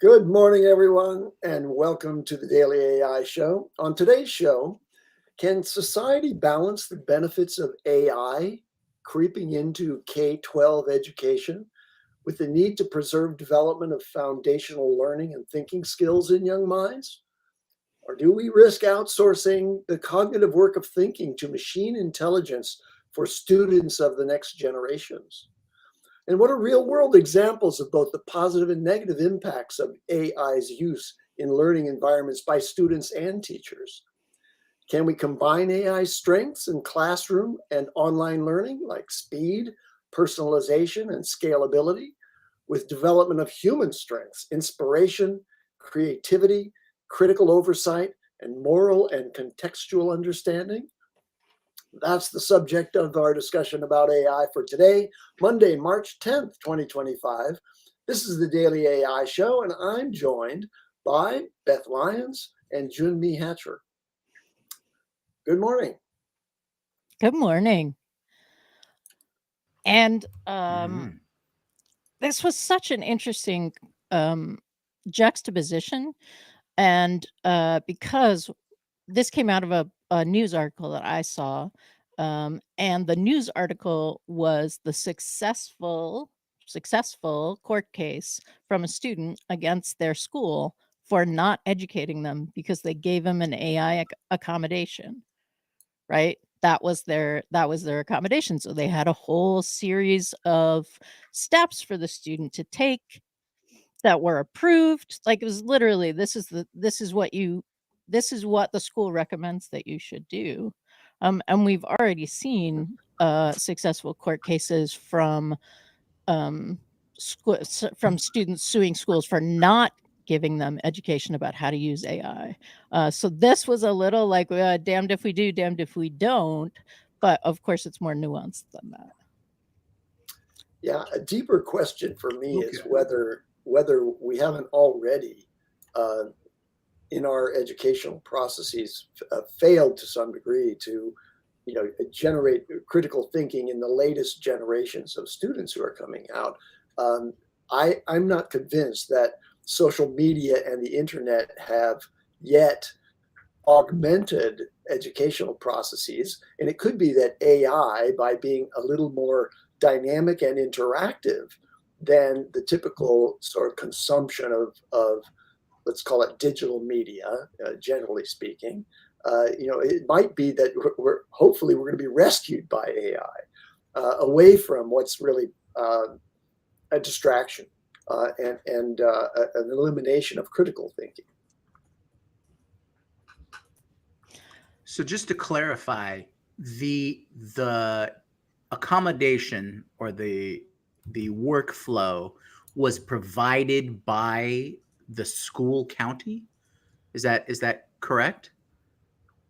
Good morning, everyone, and welcome to the Daily AI Show. On today's show, can society balance the benefits of AI creeping into K-12 education with the need to preserve development of foundational learning and thinking skills in young minds? Or do we risk outsourcing the cognitive work of thinking to machine intelligence for students of the next generations? And what are real world examples of both the positive and negative impacts of AI's use in learning environments by students and teachers? Can we combine AI's strengths in classroom and online learning, like speed, personalization, and scalability, with development of human strengths, inspiration, creativity, critical oversight, and moral and contextual understanding? That's the subject of our discussion about AI for today, Monday, March 10th, 2025. This is the Daily AI Show, and I'm joined by Beth Lyons and Jyunmi Hatcher. Good morning. Good morning. And this was such an interesting juxtaposition. And because this came out of a news article that I saw, and the news article was the successful court case from a student against their school for not educating them because they gave them an AI accommodation, right? That was their accommodation. So they had a whole series of steps for the student to take that were approved. Like it was literally, this is what the school recommends that you should do. And we've already seen successful court cases from students suing schools for not giving them education about how to use AI. So this was a little like damned if we do, damned if we don't. But of course, it's more nuanced than that. Yeah, a deeper question for me is whether we haven't already in our educational processes failed to some degree to generate critical thinking in the latest generations of students who are coming out. I'm not convinced that social media and the internet have yet augmented educational processes. And it could be that AI, by being a little more dynamic and interactive than the typical sort of consumption of let's call it digital media, generally speaking, it might be that we're hopefully we're going to be rescued by AI away from what's really a distraction and an elimination of critical thinking. So just to clarify, the accommodation or the workflow was provided by the school county? Is that correct?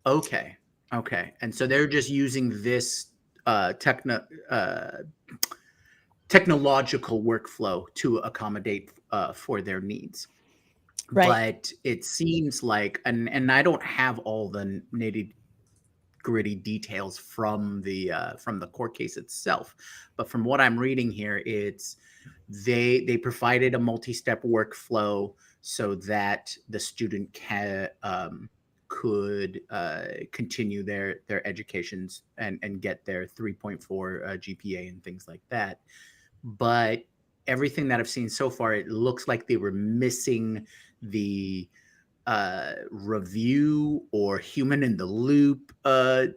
Okay. And so they're just using this technological workflow to accommodate for their needs. Right. But it seems like, and I don't have all the nitty-gritty details from the court case itself, but from what I'm reading here, it's they provided a multi-step workflow so that the student could continue their educations and get their 3.4 GPA and things like that. But everything that I've seen so far, it looks like they were missing the review or human in the loop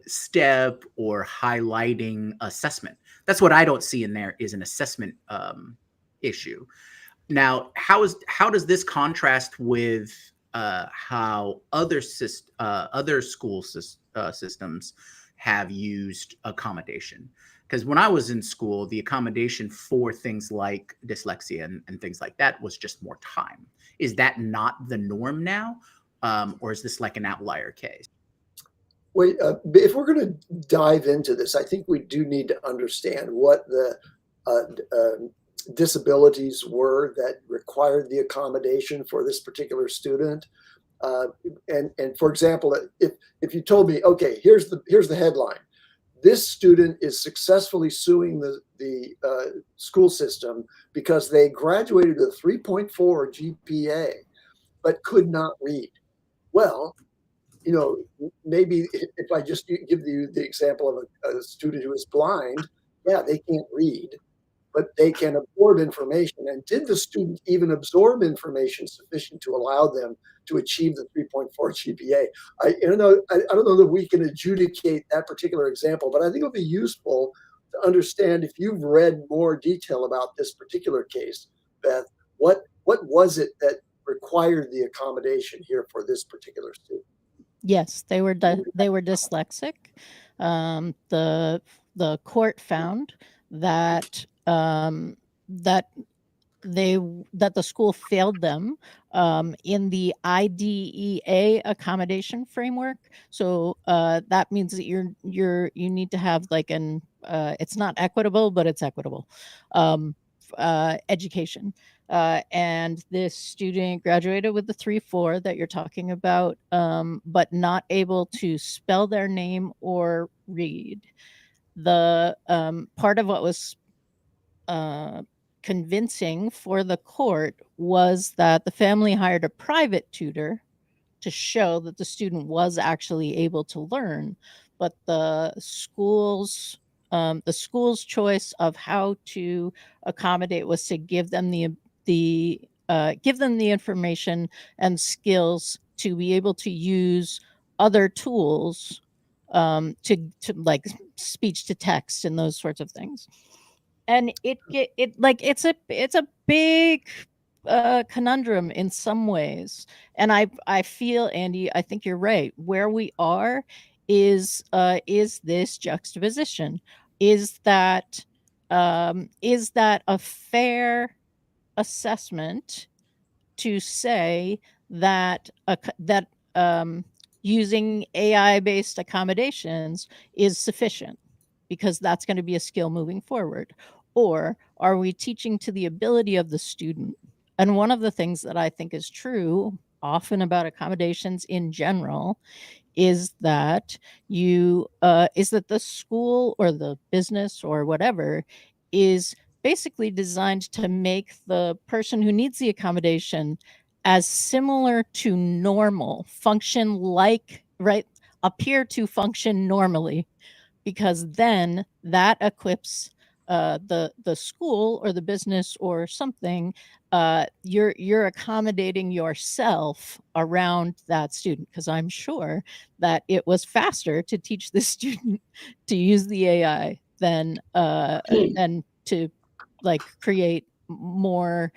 step or highlighting assessment. That's what I don't see in there, is an assessment issue. Now, how does this contrast with how other school systems have used accommodation? Because when I was in school, the accommodation for things like dyslexia and things like that was just more time. Is that not the norm now? Or is this like an outlier case? Wait, if we're going to dive into this, I think we do need to understand what the disabilities were that required the accommodation for this particular student. And for example, if you told me, okay, here's the headline: this student is successfully suing the school system because they graduated with a 3.4 GPA, but could not read. Well, maybe if I just give you the example of a student who is blind, yeah, they can't read, but they can absorb information. And did the student even absorb information sufficient to allow them to achieve the 3.4 GPA? I don't know that we can adjudicate that particular example, but I think it'll be useful to understand, if you've read more detail about this particular case, Beth, what was it that required the accommodation here for this particular student? Yes, they were dyslexic. The court found that that the school failed them in the IDEA accommodation framework. So that means that you need to have like an it's not equitable, but it's equitable education. And this student graduated with the 3.4 that you're talking about, but not able to spell their name or read. The part of what was convincing for the court was that the family hired a private tutor to show that the student was actually able to learn, but the school's choice of how to accommodate was to give them the information and skills to be able to use other tools to like speech to text and those sorts of things. And it's a big conundrum in some ways. And I feel, Andy, I think you're right. Where we are is this juxtaposition. Is that a fair assessment to say that using AI-based accommodations is sufficient, because that's going to be a skill moving forward? Or are we teaching to the ability of the student? And one of the things that I think is true often about accommodations in general is that the school or the business or whatever is basically designed to make the person who needs the accommodation as similar to normal, function like, right, appear to function normally, because then that equips the school or the business or something. You're accommodating yourself around that student, because I'm sure that it was faster to teach the student to use the AI than to like create more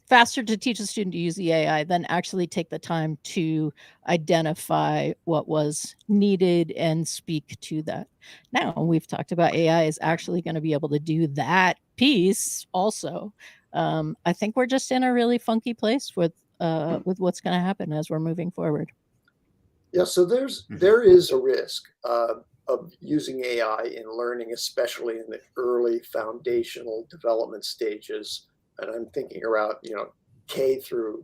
faster to teach a student to use the AI than actually take the time to identify what was needed and speak to that. Now, we've talked about AI is actually going to be able to do that piece also. I think we're just in a really funky place with what's going to happen as we're moving forward. Yeah, so there is a risk of using AI in learning, especially in the early foundational development stages. And I'm thinking about, K through,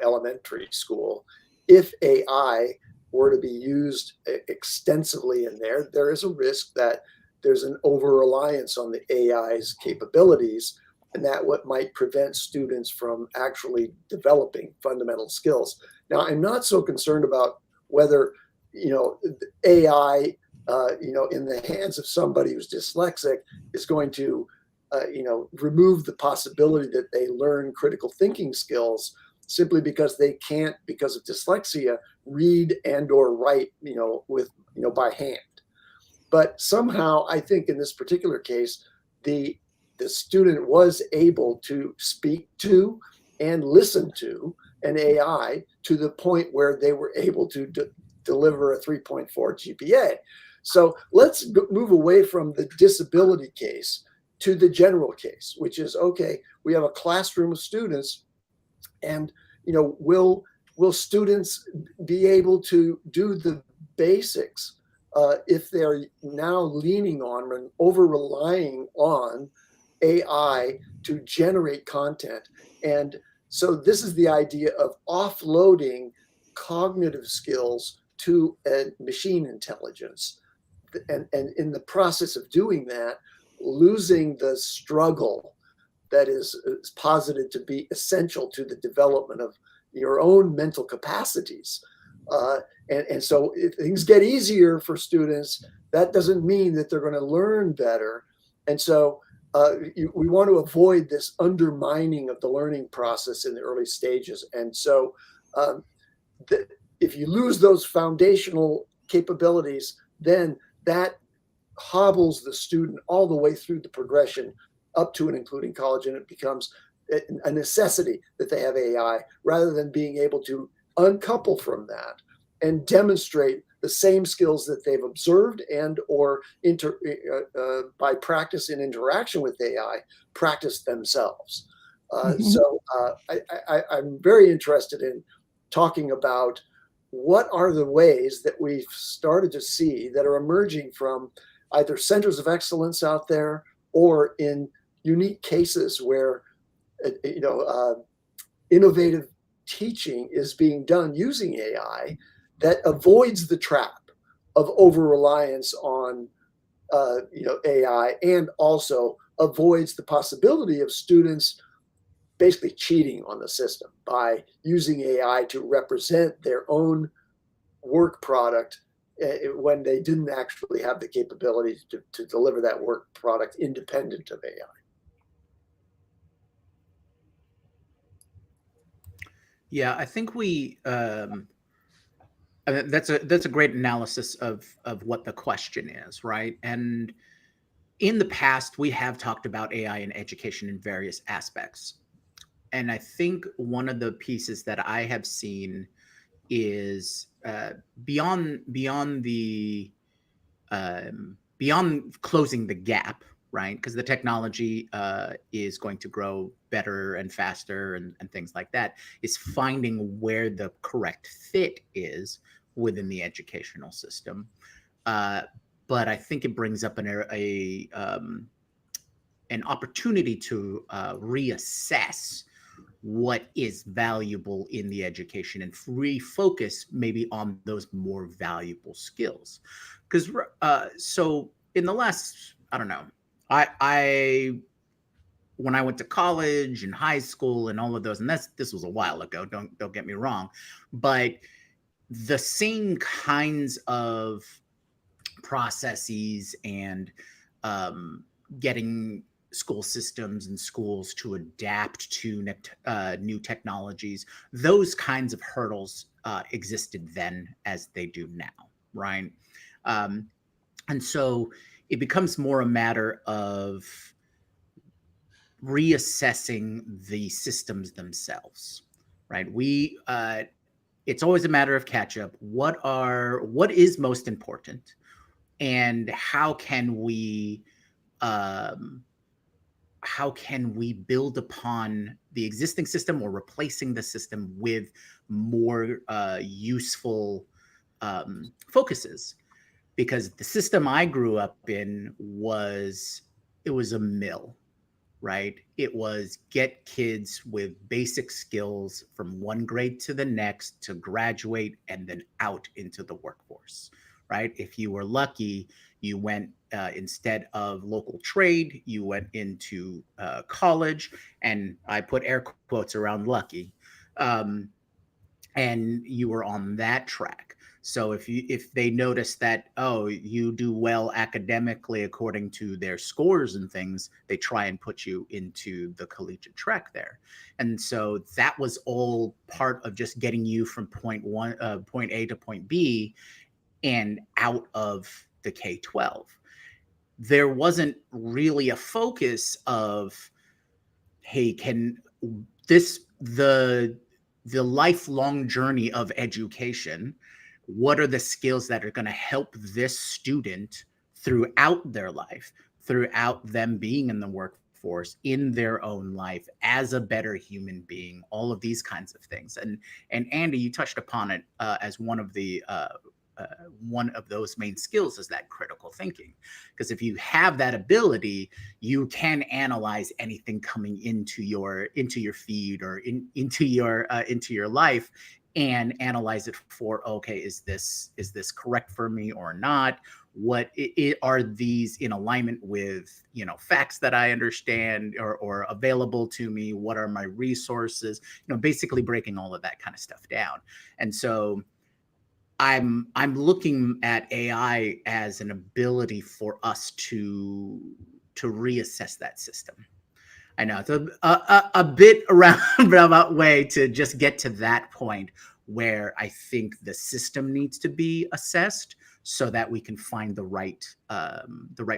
elementary school. If AI were to be used extensively in there, there is a risk that there's an over-reliance on the AI's capabilities, and that what might prevent students from actually developing fundamental skills. Now, I'm not so concerned about whether, AI, in the hands of somebody who's dyslexic is going to remove the possibility that they learn critical thinking skills simply because they can't, because of dyslexia, read and or write, by hand. But somehow, I think in this particular case, the student was able to speak to and listen to an AI to the point where they were able to deliver a 3.4 GPA. So let's move away from the disability case to the general case, which is, okay, we have a classroom of students, and will students be able to do the basics if they're now leaning on and over relying on AI to generate content? And so this is the idea of offloading cognitive skills to a machine intelligence. And in the process of doing that, losing the struggle that is posited to be essential to the development of your own mental capacities. And so if things get easier for students, that doesn't mean that they're going to learn better. And so we want to avoid this undermining of the learning process in the early stages. And so if you lose those foundational capabilities, then that hobbles the student all the way through the progression up to and including college, and it becomes a necessity that they have AI rather than being able to uncouple from that and demonstrate the same skills that they've observed and or by practice in interaction with AI, practice themselves. So I'm very interested in talking about what are the ways that we've started to see that are emerging from either centers of excellence out there or in unique cases where innovative teaching is being done using AI that avoids the trap of over-reliance on AI, and also avoids the possibility of students basically cheating on the system by using AI to represent their own work product when they didn't actually have the capability to deliver that work product independent of AI. Yeah, I think that's a great analysis of what the question is, right? And in the past, we have talked about AI in education in various aspects. And I think one of the pieces that I have seen is beyond closing the gap, right? Because the technology is going to grow better and faster and things like that, is finding where the correct fit is within the educational system. But I think it brings up an opportunity to reassess what is valuable in the education and refocus maybe on those more valuable skills. Because so in the last, I don't know, I when I went to college and high school and all of those, and this was a while ago, don't get me wrong, but the same kinds of processes and getting school systems and schools to adapt to new technologies, those kinds of hurdles existed then as they do now, right? And so it becomes more a matter of reassessing the systems themselves, right? It's always a matter of catch up. What is most important, and how can we build upon the existing system or replacing the system with more useful focuses? Because the system I grew up in was a mill, right? It was get kids with basic skills from one grade to the next to graduate and then out into the workforce, right? If you were lucky, you went instead of local trade, you went into college, and I put air quotes around lucky, and you were on that track. So if they notice that, oh, you do well academically according to their scores and things, they try and put you into the collegiate track there. And so that was all part of just getting you from point A to point B and out of the K-12. There wasn't really a focus of, hey, can the lifelong journey of education, what are the skills that are going to help this student throughout their life, throughout them being in the workforce, in their own life, as a better human being, all of these kinds of things. And Andy, you touched upon it as one of those main skills is that critical thinking. Because if you have that ability, you can analyze anything coming into your feed or into your life and analyze it for, okay, is this correct for me or not? What are these in alignment with, facts that I understand or available to me? What are my resources? Basically breaking all of that kind of stuff down. And so I'm looking at AI as an ability for us to reassess that system. I know it's a bit roundabout way to just get to that point where I think the system needs to be assessed so that we can find the right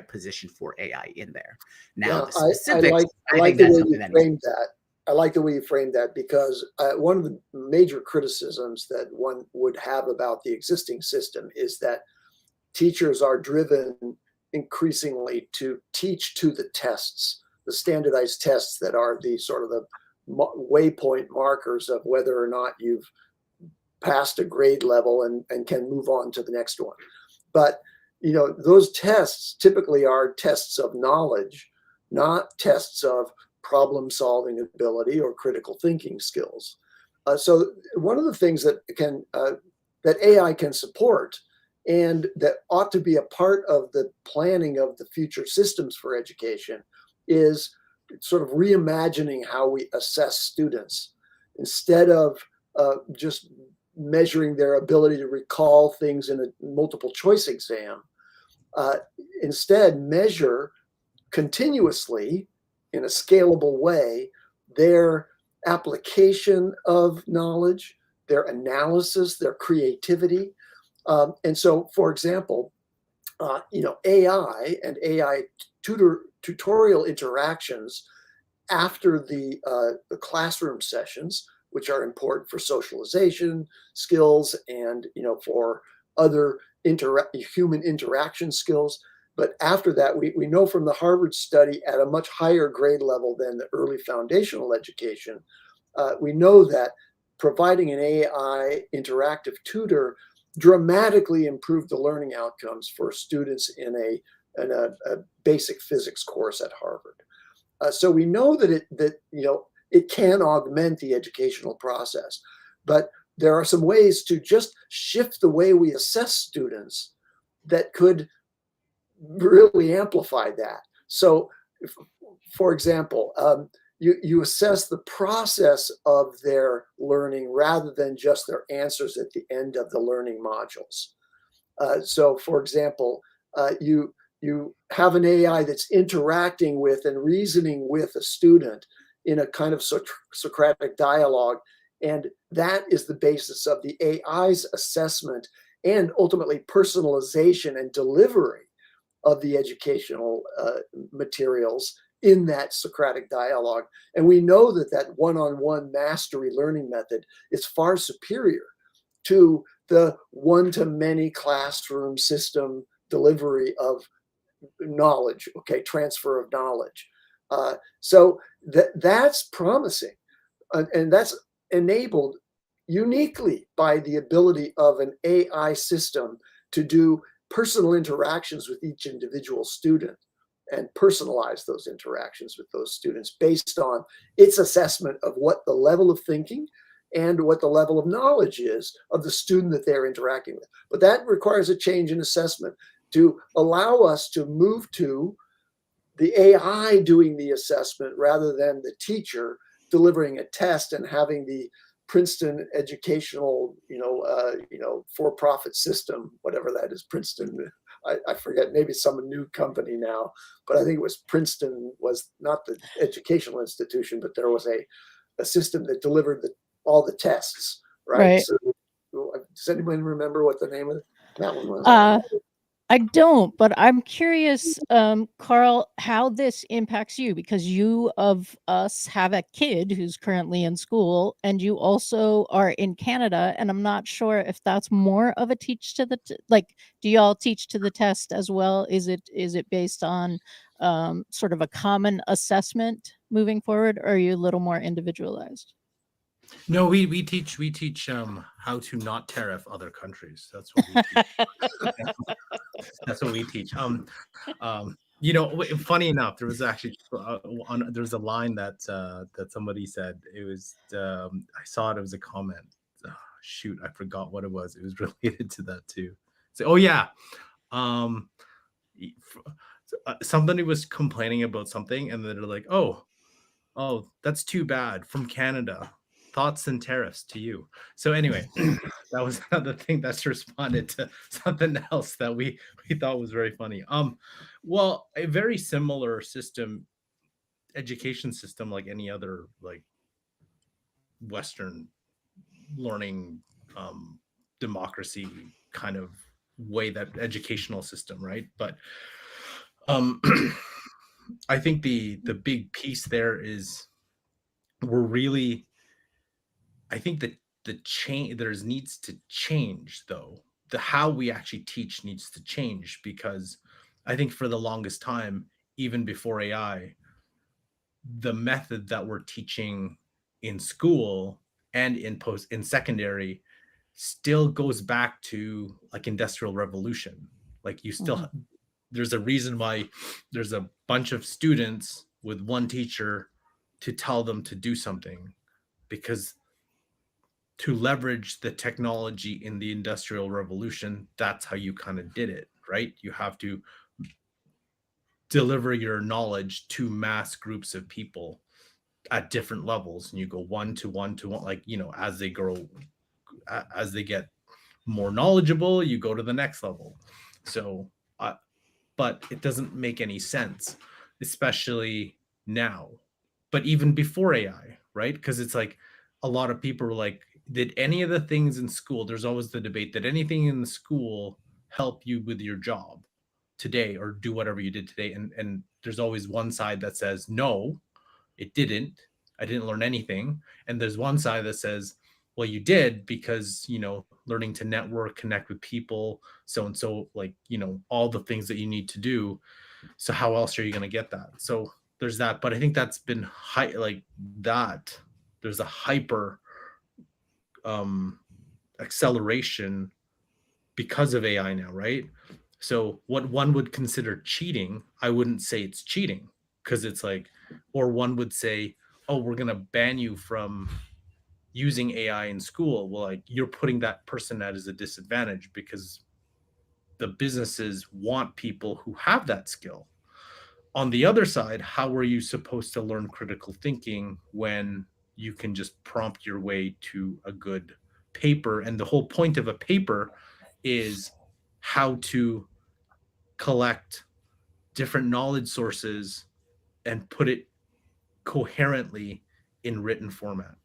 position for AI in there. Now, Yeah, the I specifics, like I think the that's way you something that needs. framed that. I like the way you framed that because one of the major criticisms that one would have about the existing system is that teachers are driven increasingly to teach to the tests, the standardized tests that are the sort of the waypoint markers of whether or not you've passed a grade level and can move on to the next one. But those tests typically are tests of knowledge, not tests of problem solving ability or critical thinking skills. So one of the things that AI can support and that ought to be a part of the planning of the future systems for education is sort of reimagining how we assess students instead of just measuring their ability to recall things in a multiple choice exam. Instead, measure continuously in a scalable way their application of knowledge, their analysis, their creativity. And so, for example, AI and AI tutorial interactions after the classroom sessions, which are important for socialization skills and for other human interaction skills. But after that, we know from the Harvard study at a much higher grade level than the early foundational education, we know that providing an AI interactive tutor dramatically improved the learning outcomes for students in a basic physics course at Harvard. So we know that it can augment the educational process, but there are some ways to just shift the way we assess students that could really amplify that. So, for example, you assess the process of their learning rather than just their answers at the end of the learning modules. So, for example, you have an AI that's interacting with and reasoning with a student in a kind of Socratic dialogue, and that is the basis of the AI's assessment and ultimately personalization and delivery of the educational materials in that Socratic dialogue. And we know that one-on-one mastery learning method is far superior to the one-to-many classroom system delivery of knowledge, transfer of knowledge. So that's promising. And that's enabled uniquely by the ability of an AI system to do personal interactions with each individual student and personalize those interactions with those students based on its assessment of what the level of thinking and what the level of knowledge is of the student that they're interacting with. But that requires a change in assessment to allow us to move to the AI doing the assessment rather than the teacher delivering a test and having the Princeton educational, for-profit system, whatever that is, Princeton. I forget, maybe some new company now, but I think it was Princeton was not the educational institution, but there was a system that delivered all the tests, right? Right. So does anyone remember what the name of that one was? I don't, but I'm curious, Carl, how this impacts you, because you of us have a kid who's currently in school, and you also are in Canada, and I'm not sure if that's more of a teach to the like. Do y'all teach to the test as well? Is it based on sort of a common assessment moving forward, or are you a little more individualized? No, we teach how to not tariff other countries. That's what we teach. That's what we teach. Funny enough, there was actually there's a line that somebody said. It was I saw it. It was a comment. shoot, I forgot what it was. It was related to that too. So, oh yeah, um, somebody was complaining about something, and then they're like, oh, that's too bad, from Canada. Thoughts and tariffs to you. So anyway, that was another thing that's responded to something else that we thought was very funny. Well, a very similar system, education system, like any other like Western learning, democracy kind of way, that educational system, right? But um I think the big piece there is, we're really, I think that the change, there's needs to change though. The how we actually teach needs to change, because I think for the longest time, even before AI, the method that we're teaching in school and in secondary still goes back to like industrial revolution. Like you still, Mhm. there's a reason why there's a bunch of students with one teacher to tell them to do something, because to leverage the technology in the industrial revolution, that's how you kind of did it, right? You have to deliver your knowledge to mass groups of people at different levels, and you go one to one to one, like, as they grow, as they get more knowledgeable, you go to the next level. So but it doesn't make any sense, especially now, but even before AI, right? Because it's like, a lot of people are like, did any of the things in school, there's always the debate, that anything in the school help you with your job today, or do whatever you did today? And there's always one side that says, no, it didn't. I didn't learn anything. And there's one side that says, well, you did, because, learning to network, connect with people, so and so, like, all the things that you need to do. So how else are you going to get that? So there's that. But I think that's been like that. There's a hyper um, acceleration because of AI now, right? So what one would consider cheating, I wouldn't say it's cheating, because it's like, or one would say, oh, we're going to ban you from using AI in school. Well, like, you're putting that person at as a disadvantage, because the businesses want people who have that skill. On the other side, how are you supposed to learn critical thinking when you can just prompt your way to a good paper? And the whole point of a paper is how to collect different knowledge sources and put it coherently in written format.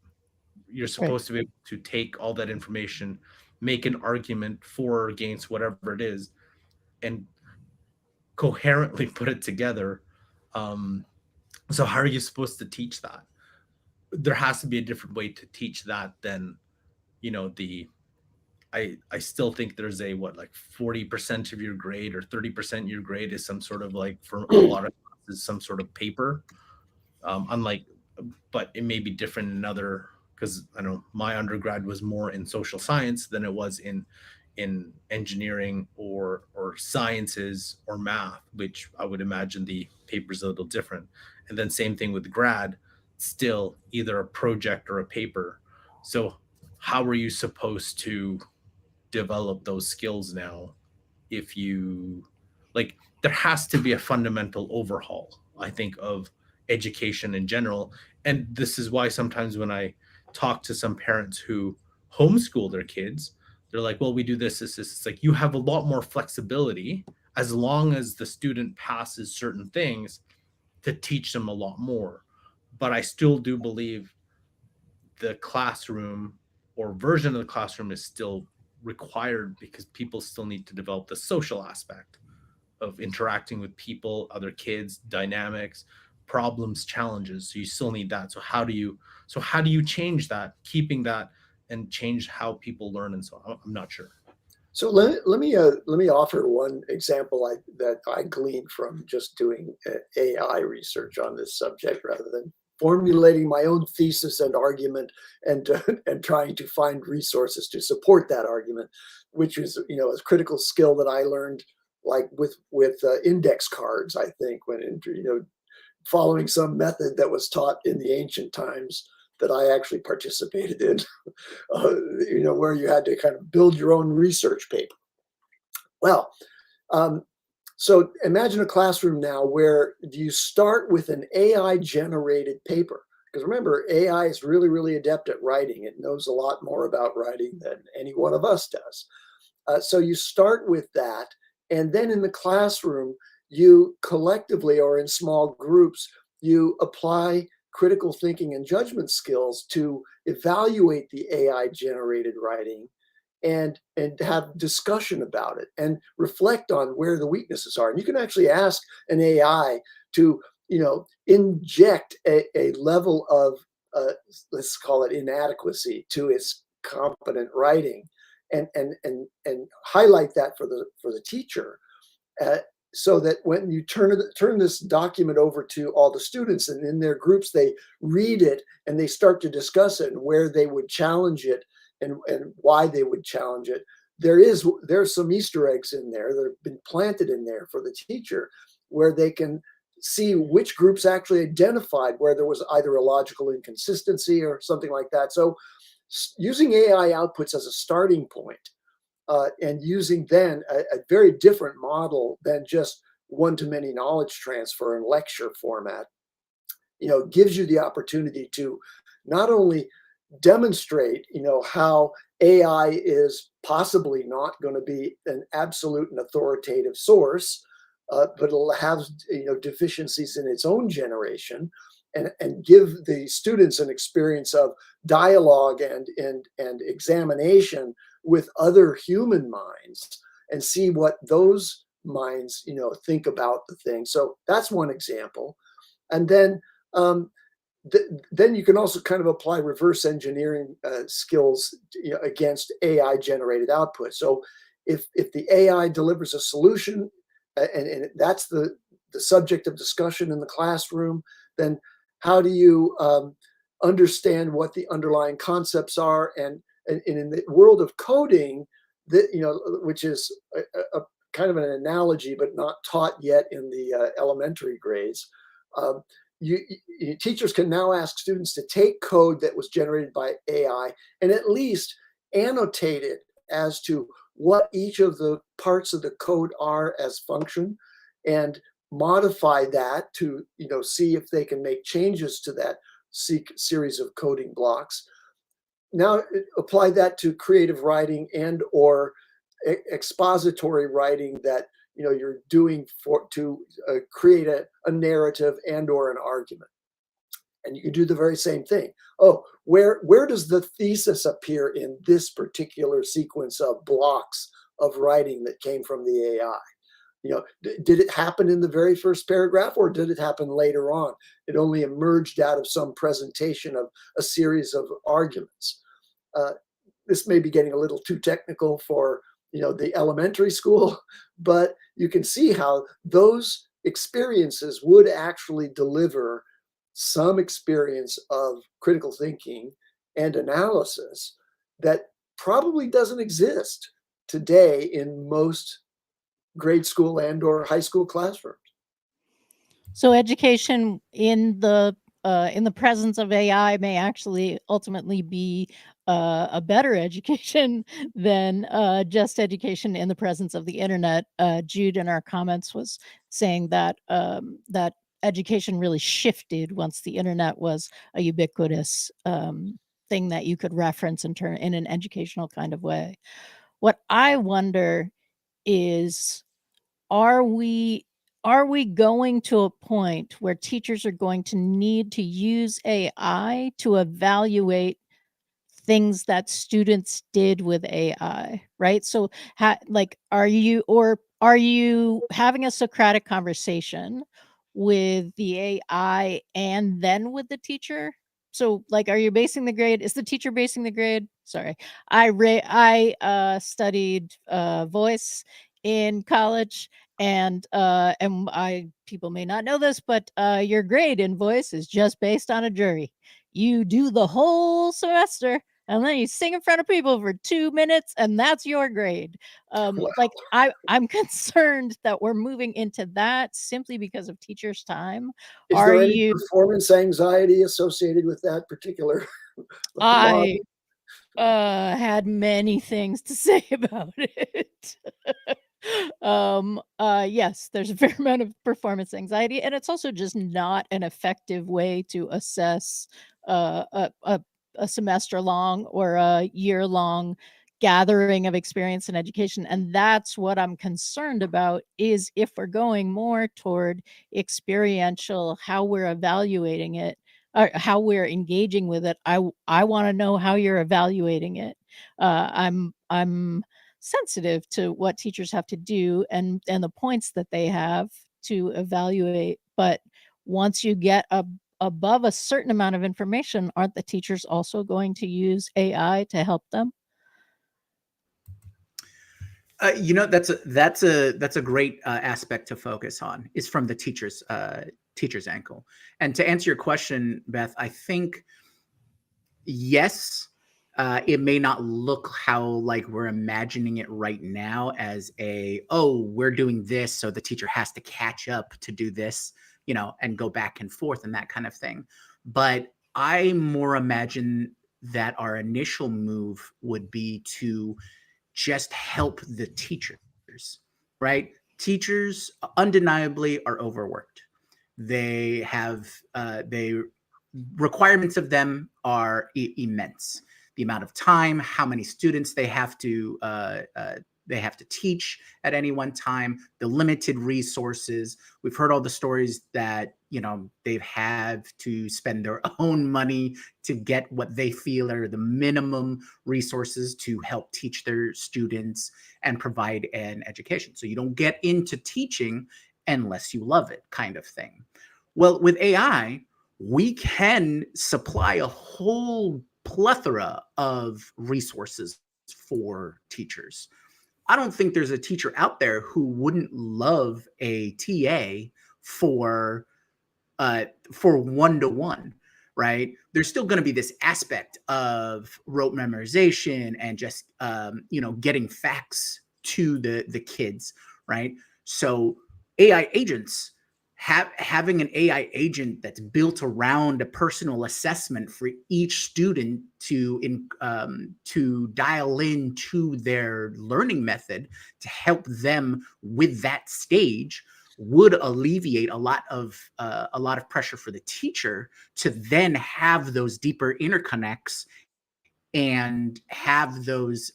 You're Right. supposed to be able to take all that information, make an argument for or against whatever it is, and coherently put it together. Um, so how are you supposed to teach that? There has to be a different way to teach that than, the I still think there's a, what, like 40% of your grade or 30% of your grade is some sort of, like, for a lot of classes, some sort of paper. Unlike, but it may be different in other, because I know my undergrad was more in social science than it was in engineering or sciences or math, which I would imagine the paper's a little different. And then same thing with grad, still either a project or a paper. So how are you supposed to develop those skills now? If you, like, there has to be a fundamental overhaul, I think, of education in general. And this is why sometimes when I talk to some parents who homeschool their kids, they're like, well, we do this. It's like, you have a lot more flexibility as long as the student passes certain things, to teach them a lot more. But I still do believe the classroom, or version of the classroom, is still required, because people still need to develop the social aspect of interacting with people, other kids, dynamics, problems, challenges. So you still need that. So how do you change that, keeping that, and change how people learn? And so I'm not sure. So let me offer one example that I gleaned from just doing AI research on this subject, rather than formulating my own thesis and argument, and and trying to find resources to support that argument, which is, a critical skill that I learned, like with index cards. I think when following some method that was taught in the ancient times, that I actually participated in, where you had to kind of build your own research paper. Well, so imagine a classroom now where you start with an AI-generated paper. Because remember, AI is really, really adept at writing. It knows a lot more about writing than any one of us does. So you start with that, and then in the classroom, you collectively or in small groups, you apply critical thinking and judgment skills to evaluate the AI-generated writing and have discussion about it and reflect on where the weaknesses are. And you can actually ask an AI to, inject a level of, let's call it inadequacy to its competent writing, and highlight that for the teacher, so that when you turn this document over to all the students and in their groups, they read it and they start to discuss it and where they would challenge it and why they would challenge it. There's some Easter eggs in there that have been planted in there for the teacher, where they can see which groups actually identified where there was either a logical inconsistency or something like that. So using AI outputs as a starting point, and using then a very different model than just one-to-many knowledge transfer and lecture format, gives you the opportunity to not only demonstrate, how AI is possibly not going to be an absolute and authoritative source, but it'll have, deficiencies in its own generation, and give the students an experience of dialogue and examination with other human minds and see what those minds, think about the thing. So that's one example. And then then you can also kind of apply reverse engineering skills, against AI generated output. So if the AI delivers a solution, and that's the subject of discussion in the classroom, then how do you understand what the underlying concepts are? And in the world of coding, which is a kind of an analogy, but not taught yet in the elementary grades, teachers can now ask students to take code that was generated by AI and at least annotate it as to what each of the parts of the code are as function, and modify that to see if they can make changes to that series of coding blocks. Now apply that to creative writing and or expository writing that you're doing to create a narrative and or an argument. And you can do the very same thing. Oh, where does the thesis appear in this particular sequence of blocks of writing that came from the AI? Did it happen in the very first paragraph, or did it happen later on? It only emerged out of some presentation of a series of arguments. This may be getting a little too technical for the elementary school, but you can see how those experiences would actually deliver some experience of critical thinking and analysis that probably doesn't exist today in most grade school and or high school classrooms. So education in the presence of AI may actually ultimately be a better education than just education in the presence of the internet. Jude in our comments was saying that that education really shifted once the internet was a ubiquitous thing that you could reference in an educational kind of way. What I wonder is, are we going to a point where teachers are going to need to use AI to evaluate things that students did with AI, right? So are you having a Socratic conversation with the AI and then with the teacher? So are you basing the grade? Is the teacher basing the grade? Sorry. I studied voice in college, and people may not know this, but your grade in voice is just based on a jury. You do the whole semester, and then you sing in front of people for 2 minutes, and that's your grade. Wow. Like I'm concerned that we're moving into that simply because of teachers' time. Is Are there any you? performance anxiety associated with that particular model? I had many things to say about it. Yes, there's a fair amount of performance anxiety, and it's also just not an effective way to assess a semester long or a year long gathering of experience and education. And that's what I'm concerned about, is if we're going more toward experiential, how we're evaluating it, or how we're engaging with it. I want to know how you're evaluating it. I'm sensitive to what teachers have to do and the points that they have to evaluate. But once you get above a certain amount of information, aren't the teachers also going to use AI to help them? That's a great aspect to focus on, is from the teacher's ankle. And to answer your question, Beth, I think yes, it may not look how like we're imagining it right now as we're doing this, so the teacher has to catch up to do this, and go back and forth and that kind of thing. But I more imagine that our initial move would be to just help the teachers, right? Teachers undeniably are overworked. They have requirements of them are immense. The amount of time, how many students they have to teach at any one time, the limited resources. We've heard all the stories that they've had to spend their own money to get what they feel are the minimum resources to help teach their students and provide an education. So you don't get into teaching unless you love it, kind of thing. Well, with AI, we can supply a whole plethora of resources for teachers. I don't think there's a teacher out there who wouldn't love a TA for one-to-one, right? There's still going to be this aspect of rote memorization and just getting facts to the kids, right? So AI agents, having an AI agent that's built around a personal assessment for each student to dial into their learning method to help them with that stage would alleviate a lot of pressure for the teacher to then have those deeper interconnects and have those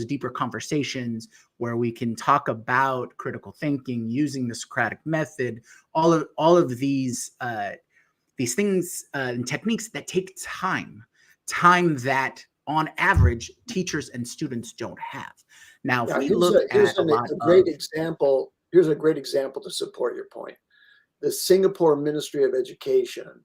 deeper conversations where we can talk about critical thinking using the Socratic method, all of these things and techniques that take time that on average teachers and students don't have. Now, if we look at a great example. Here's a great example to support your point. The Singapore Ministry of Education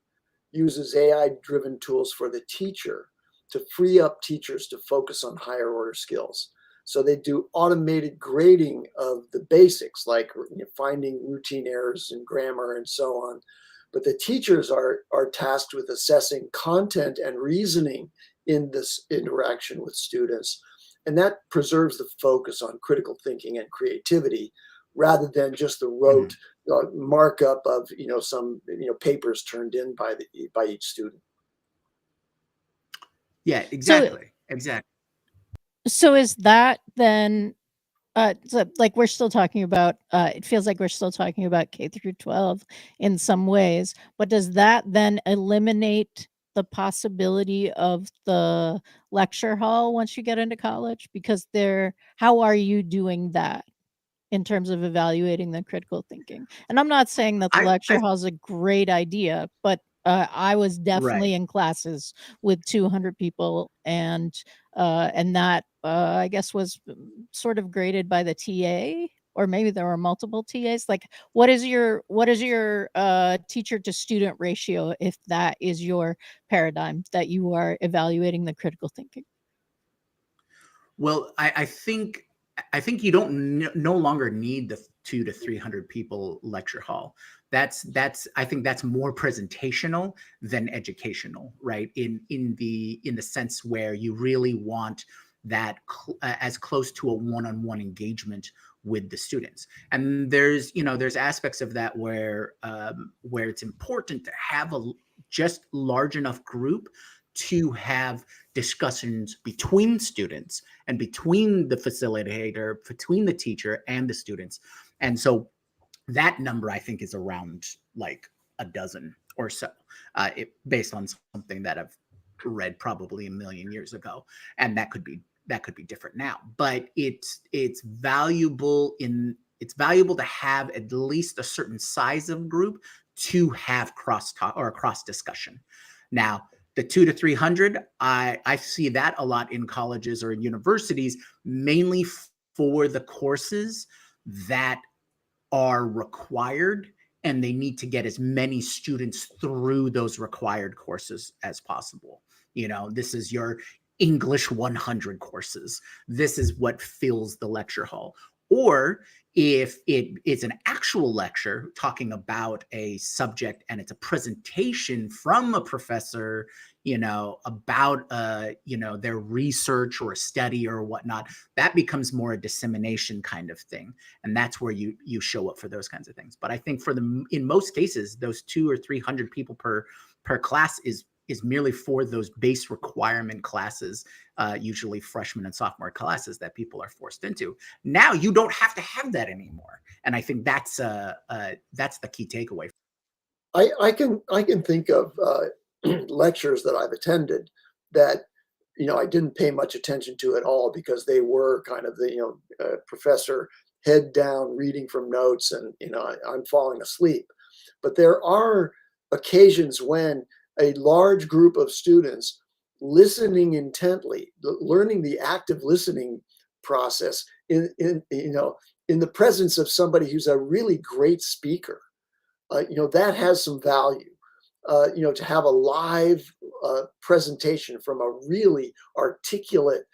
uses AI-driven tools for the teacher to free up teachers to focus on higher order skills. So they do automated grading of the basics, like finding routine errors in grammar and so on. But the teachers are tasked with assessing content and reasoning in this interaction with students. And that preserves the focus on critical thinking and creativity, rather than just the rote markup of some papers turned in by each student. Yeah, exactly. So is that then? So like we're still talking about. It feels like we're still talking about K through 12 in some ways, but does that then eliminate the possibility of the lecture hall once you get into college? Because how are you doing that in terms of evaluating the critical thinking? And I'm not saying that the lecture hall is a great idea, but I was definitely in classes with 200 people, and that I guess was sort of graded by the TA, or maybe there were multiple TAs. Like, what is your teacher to student ratio, if that is your paradigm that you are evaluating the critical thinking? Well, I think you don't no longer need 200 to 300 people lecture hall. I think that's more presentational than educational, right? In the sense where you really want that as close to a one-on-one engagement with the students. And there's aspects of that where it's important to have a just large enough group to have discussions between students and between the facilitator, between the teacher and the students. And so that number, I think, is around like a dozen or so, based on something that I've read probably a million years ago. And that could be different now. But it's valuable to have at least a certain size of group to have cross talk or cross discussion. Now, the 200 to 300, I see that a lot in colleges or in universities, mainly for the courses that are required, and they need to get as many students through those required courses as possible. This is your English 100 courses. This is what fills the lecture hall. Or if it is an actual lecture talking about a subject and it's a presentation from a professor, about, their research or a study or whatnot, that becomes more a dissemination kind of thing. And that's where you show up for those kinds of things. But I think in most cases, those 200 or 300 people per class is merely for those base requirement classes, usually freshman and sophomore classes that people are forced into. Now you don't have to have that anymore. And I think that's the key takeaway. I can think of lectures that I've attended that I didn't pay much attention to at all, because they were kind of the professor head down reading from notes, and I'm falling asleep. But there are occasions when a large group of students listening intently, learning the active listening process in the presence of somebody who's a really great speaker, that has some value. To have a live presentation from a really articulate,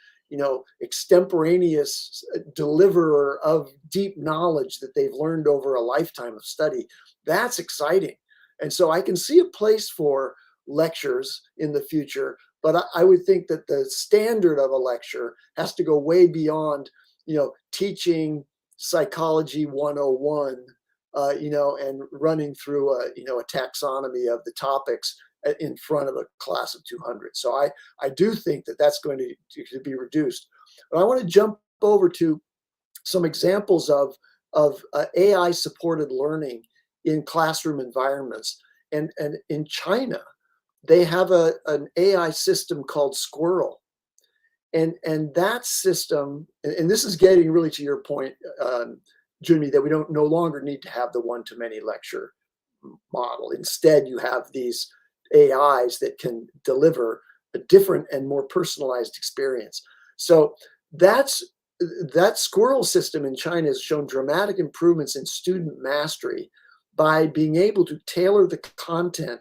extemporaneous deliverer of deep knowledge that they've learned over a lifetime of study, that's exciting. And so I can see a place for lectures in the future, but I would think that the standard of a lecture has to go way beyond, teaching psychology 101, and running through a taxonomy of the topics in front of a class of 200. So I do think that that's going to be reduced. But I want to jump over to some examples of AI supported learning in classroom environments. And in China, they have an AI system called Squirrel. And that system, and this is getting really to your point, Jyunmi, that we no longer need to have the one-to-many lecture model. Instead, you have these AIs that can deliver a different and more personalized experience. So that Squirrel system in China has shown dramatic improvements in student mastery by being able to tailor the content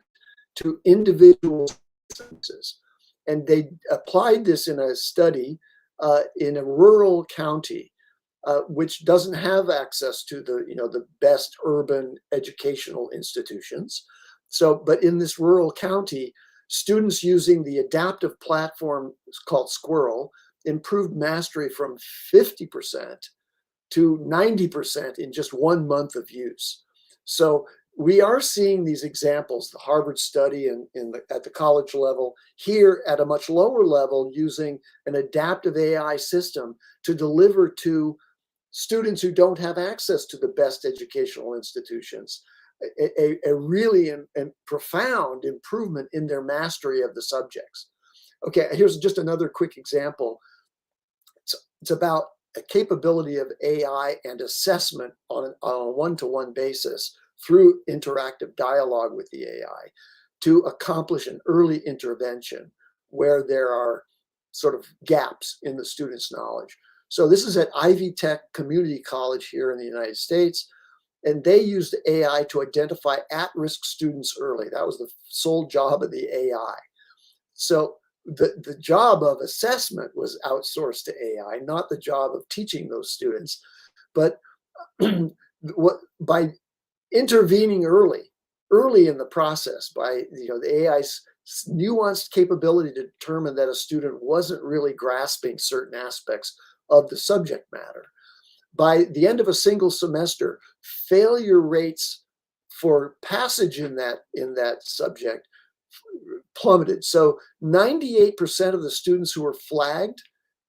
to individual experiences. And they applied this in a study in a rural county, which doesn't have access to the best urban educational institutions. So, but in this rural county, students using the adaptive platform called Squirrel improved mastery from 50% to 90% in just 1 month of use. So we are seeing these examples, the Harvard study at the college level, here at a much lower level, using an adaptive AI system to deliver to students who don't have access to the best educational institutions a really profound improvement in their mastery of the subjects. Okay, here's just another quick example. It's about a capability of AI and assessment on a one-to-one basis through interactive dialogue with the AI to accomplish an early intervention where there are sort of gaps in the student's knowledge. So this is at Ivy Tech Community College here in the United States, and they used AI to identify at-risk students early. That was the sole job of the AI. So the job of assessment was outsourced to AI, not the job of teaching those students. But what by intervening early in the process, by the AI's nuanced capability to determine that a student wasn't really grasping certain aspects of the subject matter. By the end of a single semester, failure rates for passage in that subject plummeted. So 98% of the students who were flagged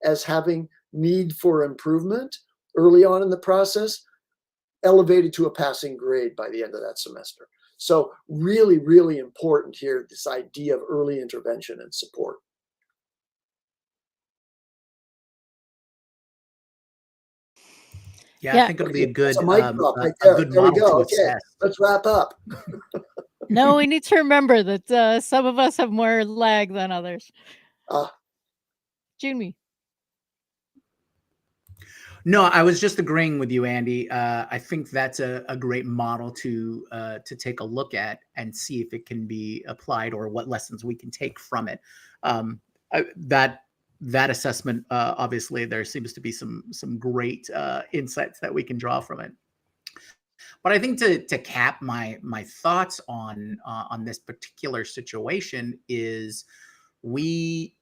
as having need for improvement early on in the process elevated to a passing grade by the end of that semester. So really, really important here, this idea of early intervention and support. Yeah, I Yeah. think it'll be a That's good a mic drop right a there. good There we model go. to Okay, assess. let's wrap up. No, we need to remember that some of us have more lag than others. Jyunmi. No, I was just agreeing with you, Andy. I think that's a great model to take a look at and see if it can be applied or what lessons we can take from it. That assessment, obviously, there seems to be some great insights that we can draw from it. But I think to cap my thoughts on this particular situation is we,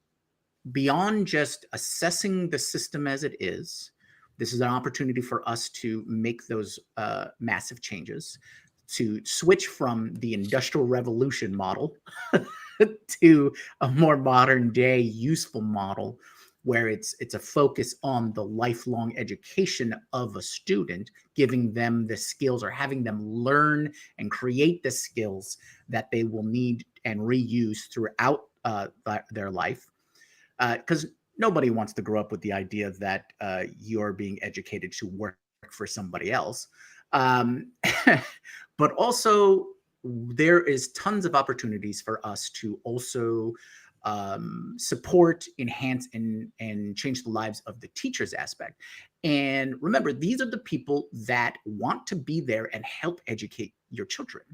beyond just assessing the system as it is, this is an opportunity for us to make those massive changes, to switch from the Industrial Revolution model to a more modern day useful model where it's a focus on the lifelong education of a student, giving them the skills or having them learn and create the skills that they will need and reuse throughout their life. Because nobody wants to grow up with the idea that you're being educated to work for somebody else. Um, but also, there is tons of opportunities for us to also support, enhance, and change the lives of the teachers aspect. And remember, these are the people that want to be there and help educate your children,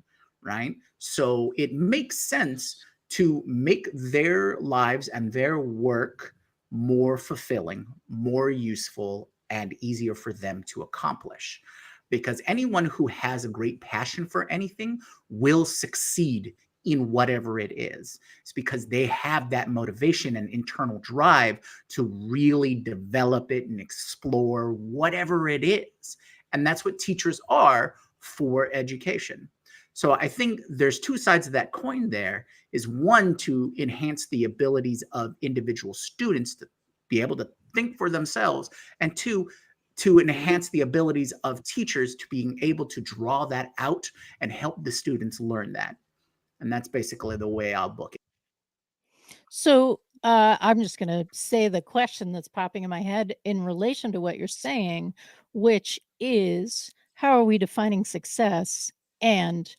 right? So it makes sense to make their lives and their work more fulfilling, more useful, and easier for them to accomplish. Because anyone who has a great passion for anything will succeed in whatever it is. It's because they have that motivation and internal drive to really develop it and explore whatever it is. And that's what teachers are for education. So I think there's two sides of that coin there. Is one, to enhance the abilities of individual students to be able to think for themselves, and two, to enhance the abilities of teachers to being able to draw that out and help the students learn that. And that's basically the way I'll book it. So I'm just going to say the question that's popping in my head in relation to what you're saying, which is, how are we defining success? And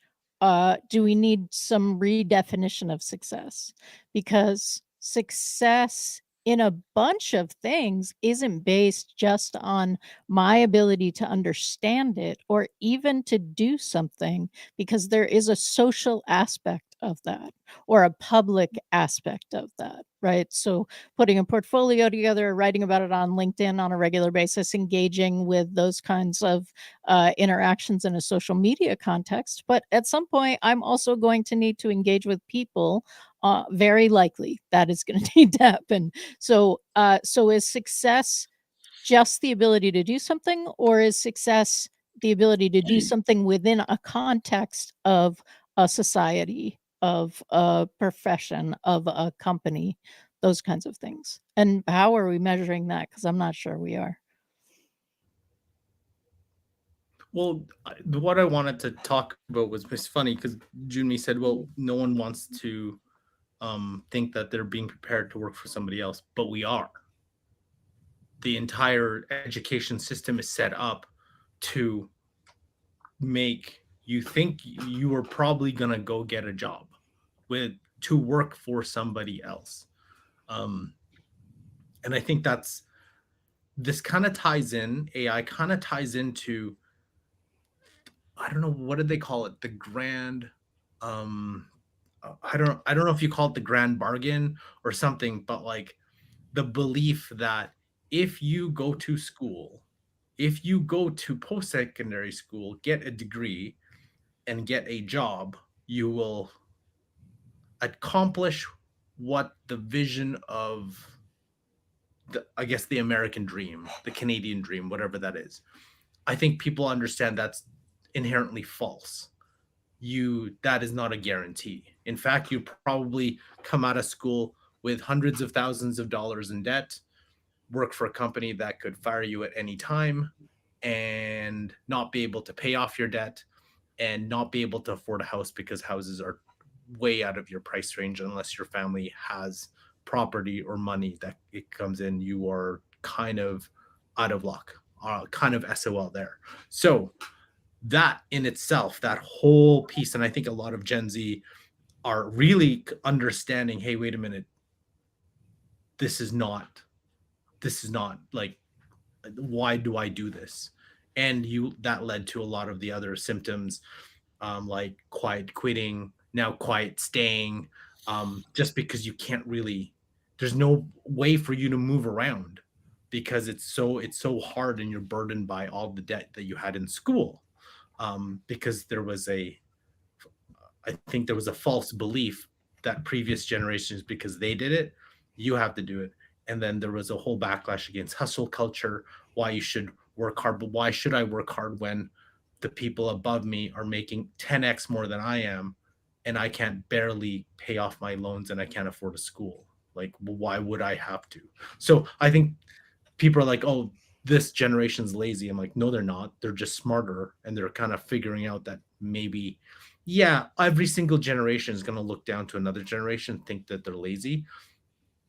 do we need some redefinition of success? Because success in a bunch of things isn't based just on my ability to understand it or even to do something, because there is a social aspect of that or a public aspect of that, right? So putting a portfolio together, writing about it on LinkedIn on a regular basis, engaging with those kinds of interactions in a social media context. But at some point, I'm also going to need to engage with people. Very likely that is going to need to happen. So, so is success just the ability to do something, or is success the ability to do something within a context of a society, of a profession, of a company, those kinds of things? And how are we measuring that? Because I'm not sure we are. Well, what I wanted to talk about was it's funny because Junmi said, "Well, no one wants to think that they're being prepared to work for somebody else, but we are." The entire education system is set up to make you think you are probably gonna go get a job with to work for somebody else. Um, and I think that's this kind of ties in, AI kind of ties into, I don't know, what did they call it? The grand, um, I don't know if you call it the grand bargain or something, but like the belief that if you go to school if you go to post-secondary school, get a degree, and get a job, you will accomplish what the vision of I guess the American dream, the Canadian dream, whatever that is. I think people understand that's inherently false. That is not a guarantee. In fact, you probably come out of school with hundreds of thousands of dollars in debt, work for a company that could fire you at any time, and not be able to pay off your debt, and not be able to afford a house because houses are way out of your price range unless your family has property or money that it comes in. You are kind of out of luck, kind of SOL there. So that in itself, that whole piece, and I think a lot of Gen Z are really understanding, hey, wait a minute, this is not like, why do I do this? And that led to a lot of the other symptoms, like quiet quitting, now quiet staying, just because you can't really, there's no way for you to move around because it's so hard, and you're burdened by all the debt that you had in school, because I think there was a false belief that previous generations, because they did it, you have to do it. And then there was a whole backlash against hustle culture, why you should work hard, but why should I work hard when the people above me are making 10x more than I am, and I can't barely pay off my loans, and I can't afford a school? Like, why would I have to? So I think people are like, oh, this generation's lazy. I'm like, no, they're not. They're just smarter, and they're kind of figuring out that maybe, yeah, every single generation is going to look down to another generation, think that they're lazy.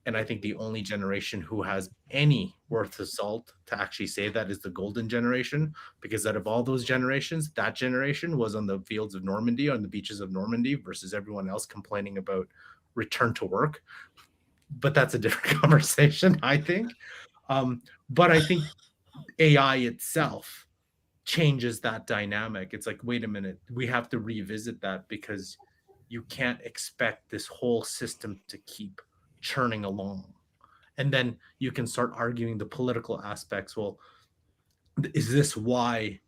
And I think the only generation who has any worth of salt to actually say that is the golden generation, because out of all those generations, that generation was on the fields of Normandy, on the beaches of Normandy, versus everyone else complaining about return to work. But that's a different conversation, I think. But I think AI itself changes that dynamic. It's like, wait a minute, we have to revisit that, because you can't expect this whole system to keep churning along. And then you can start arguing the political aspects. Well, is this why,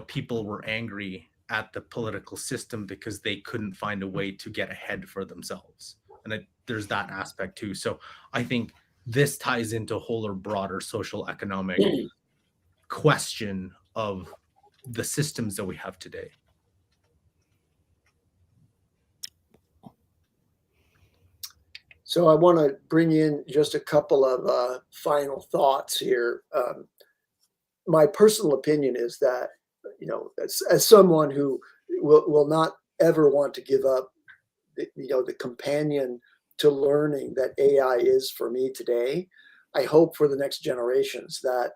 people were angry at the political system? Because they couldn't find a way to get ahead for themselves. And there's that aspect too. So I think this ties into a whole or broader social economic question of the systems that we have today. So I want to bring in just a couple of final thoughts here. My personal opinion is that, as someone who will not ever want to give up, the companion to learning that AI is for me today, I hope for the next generations that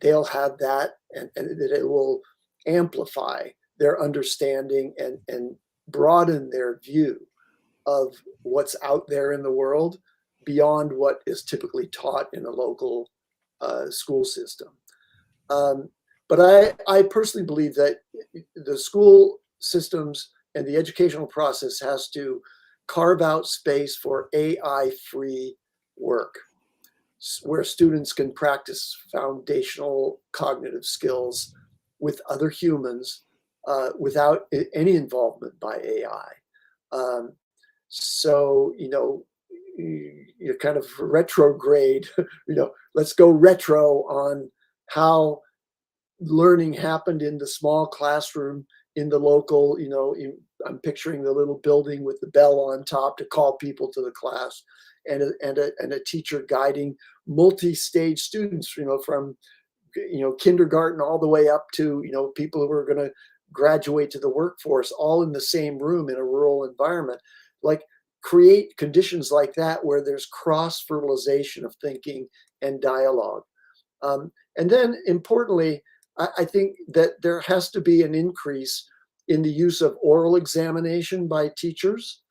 they'll have that, and that it will amplify their understanding and broaden their view of what's out there in the world beyond what is typically taught in a local school system. But I personally believe that the school systems and the educational process has to carve out space for AI-free work, where students can practice foundational cognitive skills with other humans without any involvement by AI. So, you're kind of retrograde, let's go retro on how learning happened in the small classroom in the local, I'm picturing the little building with the bell on top to call people to the class, and a teacher guiding multi-stage students, from, kindergarten all the way up to, people who are going to graduate to the workforce, all in the same room in a rural environment. Like, create conditions like that where there's cross-fertilization of thinking and dialogue. And then importantly, I think that there has to be an increase in the use of oral examination by teachers.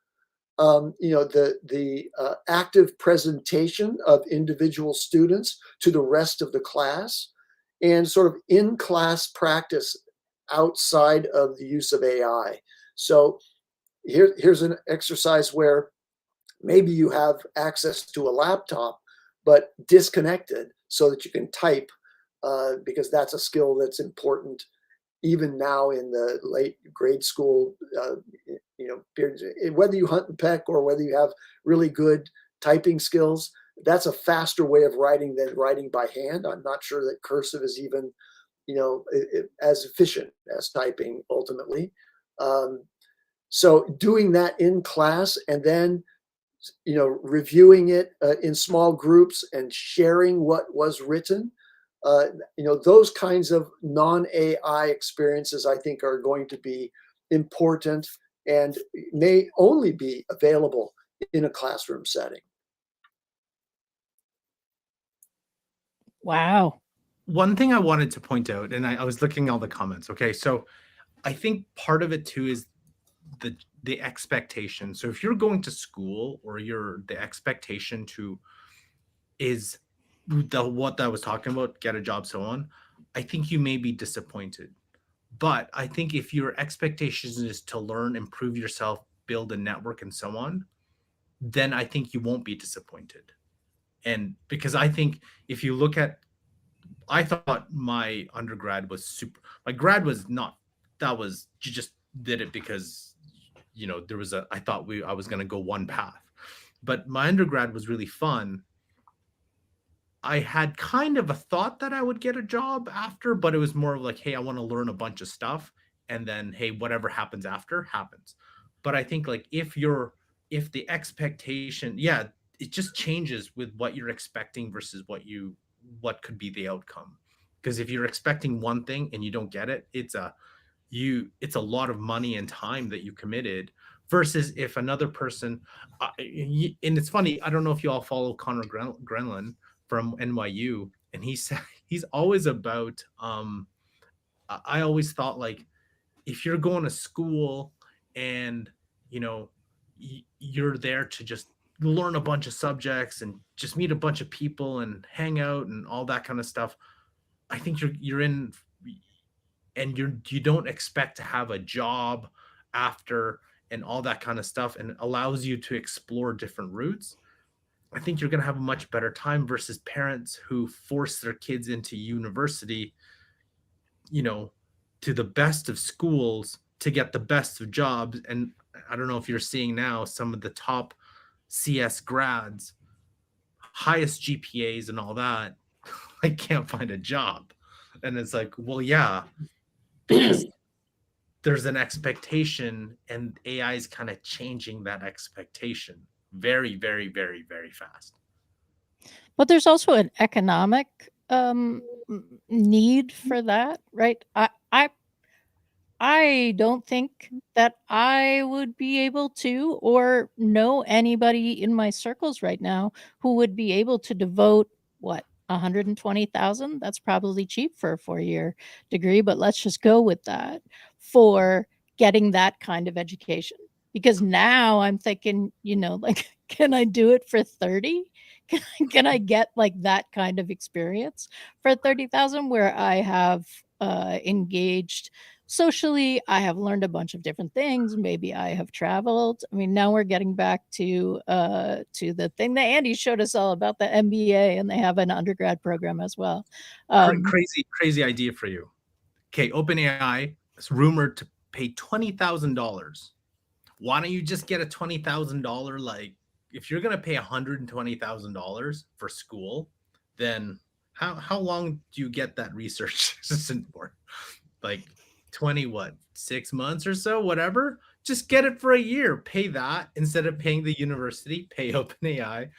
The active presentation of individual students to the rest of the class, and sort of in-class practice outside of the use of AI. So here's an exercise where maybe you have access to a laptop, but disconnected so that you can type because that's a skill that's important even now in the late grade school, periods. Whether you hunt and peck or whether you have really good typing skills, that's a faster way of writing than writing by hand. I'm not sure that cursive is even, as efficient as typing ultimately. So doing that in class and then, reviewing it in small groups and sharing what was written, those kinds of non-AI experiences, I think, are going to be important and may only be available in a classroom setting. Wow. One thing I wanted to point out, and I was looking at all the comments. Okay, so I think part of it too is the expectation. So if you're going to school or the expectation to is what I was talking about, get a job, so on, I think you may be disappointed. But I think if your expectations is to learn, improve yourself, build a network, and so on, then I think you won't be disappointed. And because I think if you look at, I thought my undergrad was super. My grad was not. That was, you just did it because there was I thought I was going to go one path, but my undergrad was really fun. I had kind of a thought that I would get a job after, but it was more of like, hey, I want to learn a bunch of stuff, and then hey, whatever happens after happens. But I think like if the expectation, yeah, it just changes with what you're expecting versus what could be the outcome. Because if you're expecting one thing and you don't get it, it's a lot of money and time that you committed, versus if another person, and it's funny, I don't know if you all follow Connor Grenlin from NYU, and he's always about, I always thought like, if you're going to school and you're there to just learn a bunch of subjects and just meet a bunch of people and hang out and all that kind of stuff, I think you're in, and you don't expect to have a job after and all that kind of stuff, and it allows you to explore different routes. I think you're going to have a much better time versus parents who force their kids into university, to the best of schools to get the best of jobs. And I don't know if you're seeing now some of the top CS grads, highest GPAs and all that, I can't find a job. And it's like, well, yeah, because there's an expectation, and AI is kind of changing that expectation very, very, very, very fast. But there's also an economic need for that, right? I don't think that I would be able to, or know anybody in my circles right now who would be able to devote, what, 120,000? That's probably cheap for a 4-year degree, but let's just go with that, for getting that kind of education. Because now I'm thinking, like, can I do it for 30? Can I get like that kind of experience for 30,000, where I have engaged socially, I have learned a bunch of different things, maybe I have traveled. I mean, now we're getting back to the thing that Andy showed us all about, the MBA, and they have an undergrad program as well. Crazy idea for you. Okay, OpenAI is rumored to pay $20,000. Why don't you just get a $20,000? Like, if you're gonna pay $120,000 for school, then how long do you get that research assistant for? Like 6 months or so, whatever. Just get it for a year. Pay that instead of paying the university. Pay OpenAI.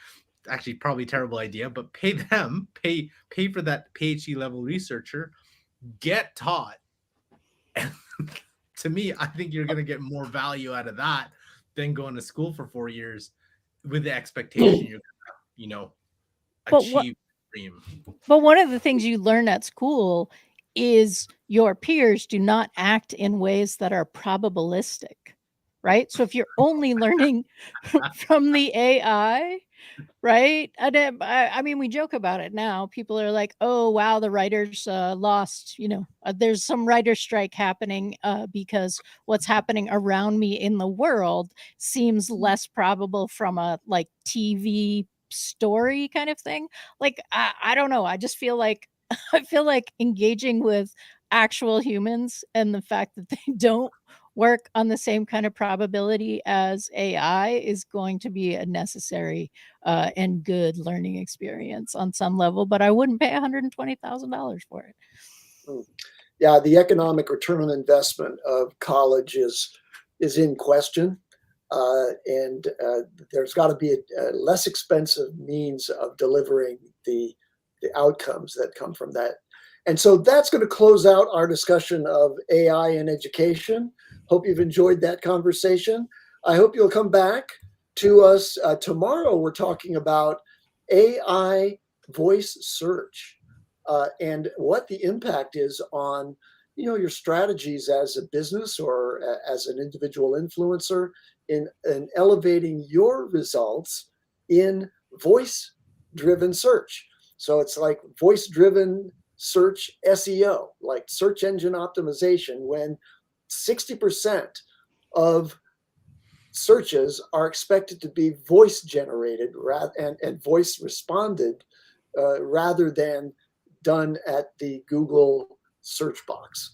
Actually, probably terrible idea, but pay them. Pay for that PhD level researcher. Get taught. And to me, I think you're going to get more value out of that than going to school for 4 years with the expectation you're going to, achieve the dream. But one of the things you learn at school is your peers do not act in ways that are probabilistic, right? So if you're only learning from the AI, right? And I mean, we joke about it now. People are like, "Oh, wow, the writers lost." There's some writer strike happening because what's happening around me in the world seems less probable from a like TV story kind of thing. Like, I don't know. I just feel like I feel like engaging with actual humans and the fact that they don't work on the same kind of probability as AI is going to be a necessary and good learning experience on some level, but I wouldn't pay $120,000 for it. Yeah, the economic return on investment of college is in question, and there's got to be a less expensive means of delivering the outcomes that come from that. And so that's going to close out our discussion of AI in education. Hope you've enjoyed that conversation. I hope you'll come back to us tomorrow. We're talking about AI voice search and what the impact is on your strategies as a business or as an individual influencer in elevating your results in voice-driven search. So it's like voice-driven search SEO, like search engine optimization, when 60% of searches are expected to be voice generated and voice responded rather than done at the Google search box.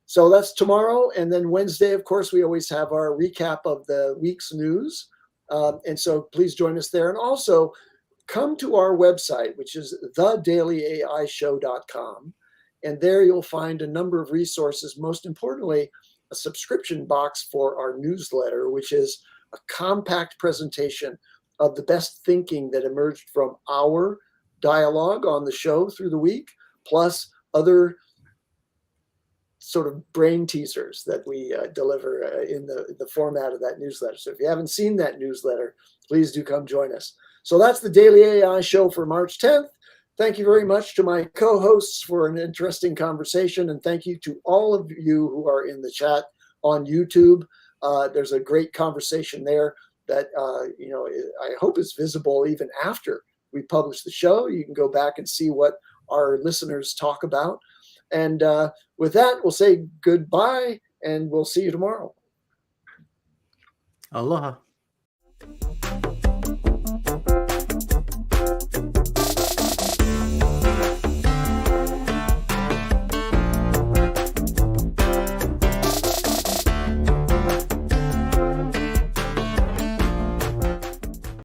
So that's tomorrow. And then Wednesday, of course, we always have our recap of the week's news. And so please join us there. And also come to our website, which is thedailyAIshow.com. And there you'll find a number of resources, most importantly, a subscription box for our newsletter, which is a compact presentation of the best thinking that emerged from our dialogue on the show through the week, plus other sort of brain teasers that we deliver in the format of that newsletter. So if you haven't seen that newsletter, please do come join us. So that's the Daily AI Show for March 10th. Thank you very much to my co-hosts for an interesting conversation. And thank you to all of you who are in the chat on YouTube. There's a great conversation there that, I hope is visible even after we publish the show. You can go back and see what our listeners talk about. And with that, we'll say goodbye and we'll see you tomorrow. Aloha.